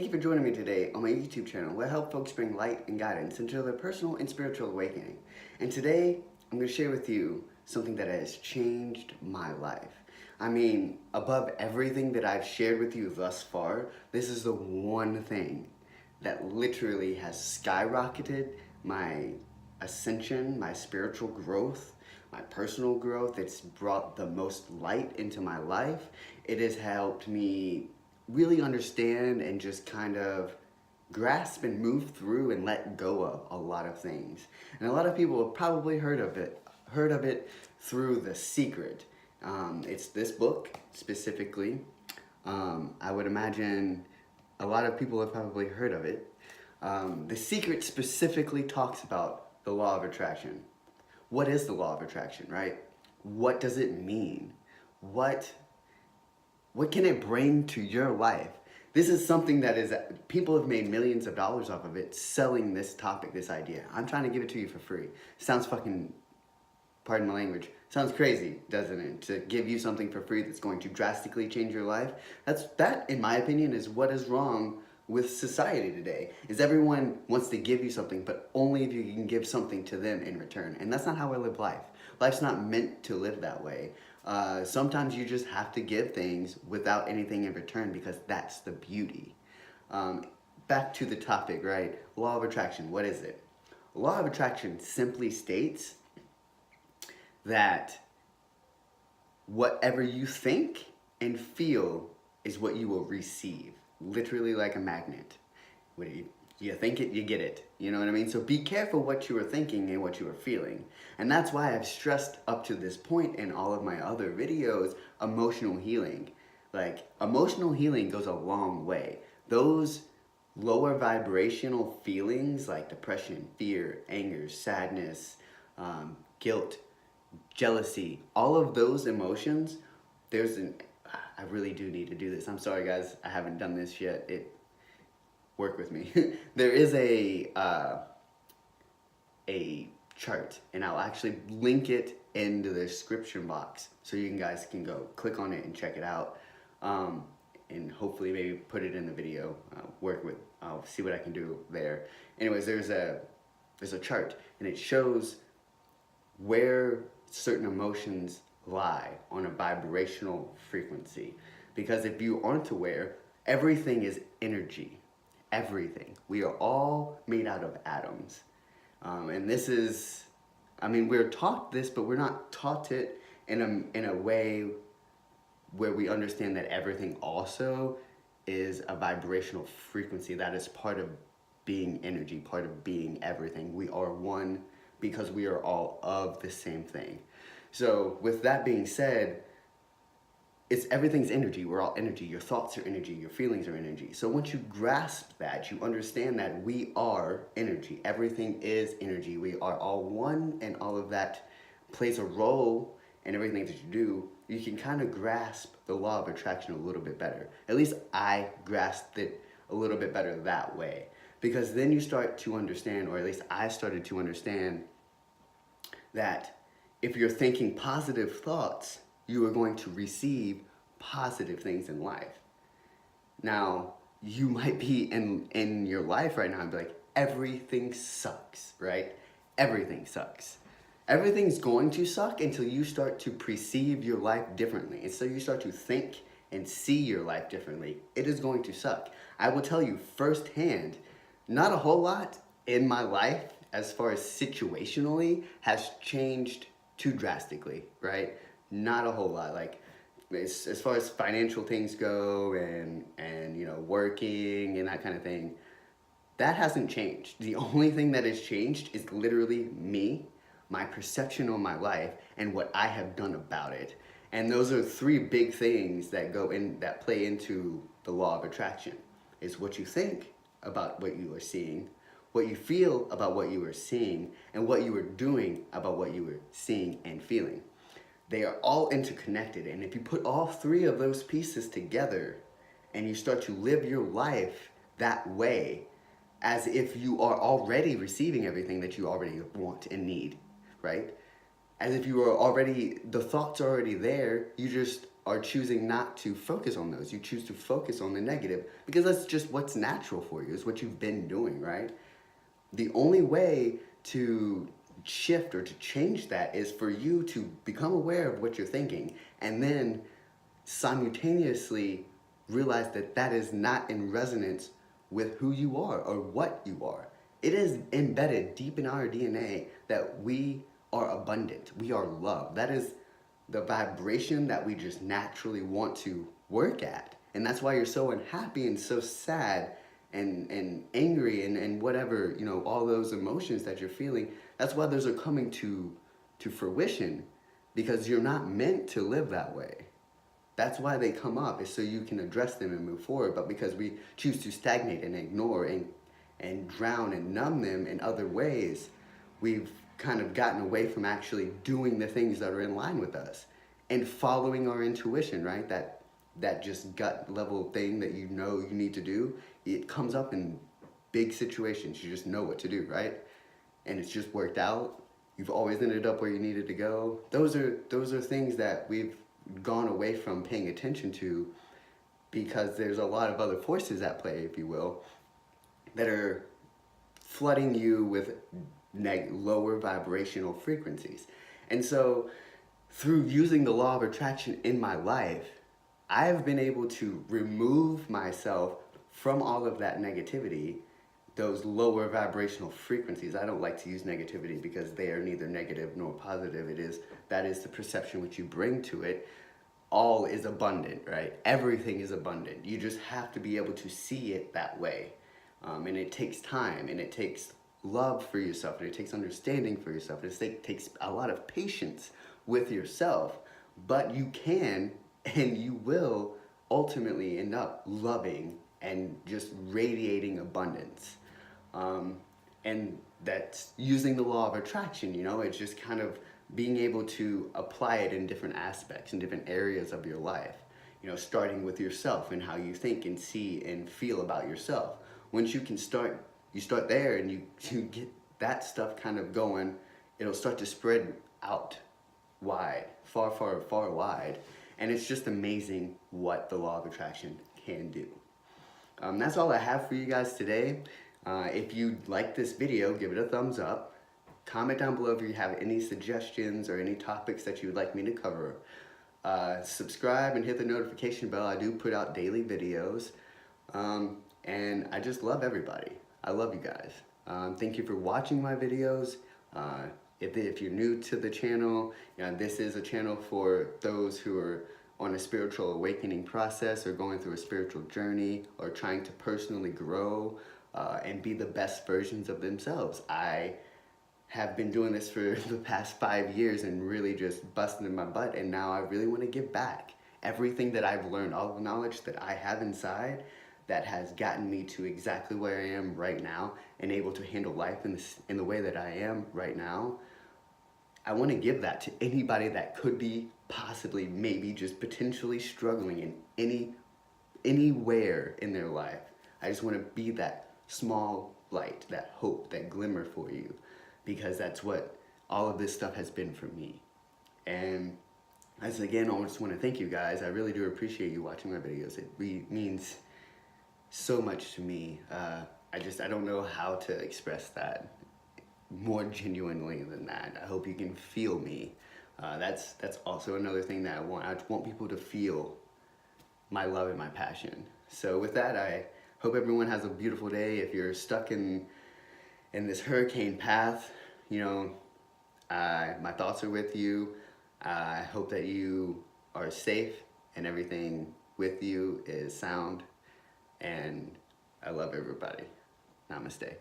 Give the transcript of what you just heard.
Thank you for joining me today on my YouTube channel where I help folks bring light and guidance into their personal and spiritual awakening. And today, I'm going to share with you something that has changed my life. I mean, above everything that I've shared with you thus far, this is the one thing that literally has skyrocketed my ascension, my spiritual growth, my personal growth. It's brought the most light into my life. It has helped me really understand and just kind of grasp and move through and let go of a lot of things. And a lot of people have probably heard of it through The Secret. It's this book specifically. I would imagine a lot of people have probably heard of it. The Secret specifically talks about the law of attraction. What is the law of attraction, right? What does it mean? What can it bring to your life? This is something that people have made millions of dollars off of it, selling this topic, this idea. I'm trying to give it to you for free. Sounds fucking, pardon my language, sounds crazy, doesn't it? To give you something for free that's going to drastically change your life. That, in my opinion, is what is wrong with society today, is everyone wants to give you something, but only if you can give something to them in return. And that's not how I live life. Life's not meant to live that way. Sometimes you just have to give things without anything in return because that's the beauty. Back to the topic, right? Law of attraction, what is it? Law of attraction simply states that whatever you think and feel is what you will receive. Literally like a magnet. You think it, you get it. You know what I mean? So be careful what you are thinking and what you are feeling. And that's why I've stressed up to this point in all of my other videos, emotional healing. Like, emotional healing goes a long way. Those lower vibrational feelings like depression, fear, anger, sadness, guilt, jealousy, all of those emotions, I really do need to do this. I'm sorry guys, I haven't done this yet. Work with me. There is a chart, and I'll actually link it in the description box so you guys can go click on it and check it out, and hopefully maybe put it in the video. I'll see what I can do there. Anyways, there's a chart, and it shows where certain emotions lie on a vibrational frequency. Because if you aren't aware, everything is energy. Everything. We are all made out of atoms. And this is, I mean, we're taught this, but we're not taught it in a way where we understand that everything also is a vibrational frequency that is part of being energy, part of being everything. We are one because we are all of the same thing. So with that being said, everything's energy. We're all energy. Your thoughts are energy. Your feelings are energy. So once you grasp that, you understand that we are energy. Everything is energy. We are all one, and all of that plays a role in everything that you do. You can kind of grasp the law of attraction a little bit better. At least I grasped it a little bit better that way. Because then you start to understand, or at least I started to understand, that if you're thinking positive thoughts, you are going to receive positive things in life. Now, you might be in your life right now and be like, everything sucks, right? Everything sucks. Everything's going to suck until you start to perceive your life differently. And so you start to think and see your life differently. It is going to suck. I will tell you firsthand, not a whole lot in my life as far as situationally has changed too drastically, right? Not a whole lot. Like, as far as financial things go and you know, working and that kind of thing, that hasn't changed. The only thing that has changed is literally me, my perception on my life, and what I have done about it. And those are three big things that play into the law of attraction. It's what you think about what you are seeing, what you feel about what you are seeing, and what you are doing about what you are seeing and feeling. They are all interconnected, and if you put all three of those pieces together and you start to live your life that way, as if you are already receiving everything that you already want and need, right? As if you are already, the thoughts are already there, you just are choosing not to focus on those. You choose to focus on the negative because that's just what's natural for you. It's what you've been doing, right? The only way to shift or to change that is for you to become aware of what you're thinking and then simultaneously realize that that is not in resonance with who you are or what you are. It is embedded deep in our DNA that we are abundant. We are love. That is the vibration that we just naturally want to work at. And that's why you're so unhappy and so sad and angry and whatever, you know, all those emotions that you're feeling. That's why those are coming to fruition, because you're not meant to live that way. That's why they come up, is so you can address them and move forward. But because we choose to stagnate and ignore and drown and numb them in other ways, we've kind of gotten away from actually doing the things that are in line with us and following our intuition, right? That just gut level thing that you know you need to do, it comes up in big situations. You just know what to do, right? And it's just worked out. You've always ended up where you needed to go. Those are things that we've gone away from paying attention to, because there's a lot of other forces at play, if you will, that are flooding you with lower vibrational frequencies. And so through using the law of attraction in my life, I've been able to remove myself from all of that negativity, those lower vibrational frequencies. I don't like to use negativity because they are neither negative nor positive. That is the perception which you bring to it. All is abundant, right? Everything is abundant. You just have to be able to see it that way. And it takes time, and it takes love for yourself, and it takes understanding for yourself. It takes a lot of patience with yourself, but you can and you will ultimately end up loving and just radiating abundance. And that's using the law of attraction, you know, it's just kind of being able to apply it in different aspects, in different areas of your life. You know, starting with yourself and how you think and see and feel about yourself. Once you can start there and you get that stuff kind of going, it'll start to spread out wide, far, far, far wide. And it's just amazing what the law of attraction can do. That's all I have for you guys today. If you like this video, give it a thumbs up. Comment down below if you have any suggestions or any topics that you would like me to cover. Subscribe and hit the notification bell. I do put out daily videos. And I just love everybody. I love you guys. Thank you for watching my videos. If you're new to the channel, you know, this is a channel for those who are on a spiritual awakening process or going through a spiritual journey or trying to personally grow and be the best versions of themselves. I have been doing this for the past 5 years and really just busting in my butt, and now I really want to give back. Everything that I've learned, all the knowledge that I have inside that has gotten me to exactly where I am right now and able to handle life in the way that I am right now, I want to give that to anybody that could be possibly, maybe just potentially struggling in anywhere in their life. I just want to be that small light, that hope, that glimmer for you, because that's what all of this stuff has been for me. And as again, I just want to thank you guys. I really do appreciate you watching my videos. It means so much to me. I don't know how to express that more genuinely than that. I hope you can feel me. That's also another thing that I want. I want people to feel my love and my passion. So with that, I hope everyone has a beautiful day. If you're stuck in this hurricane path, you know, my thoughts are with you. I hope that you are safe and everything with you is sound. And I love everybody. Namaste.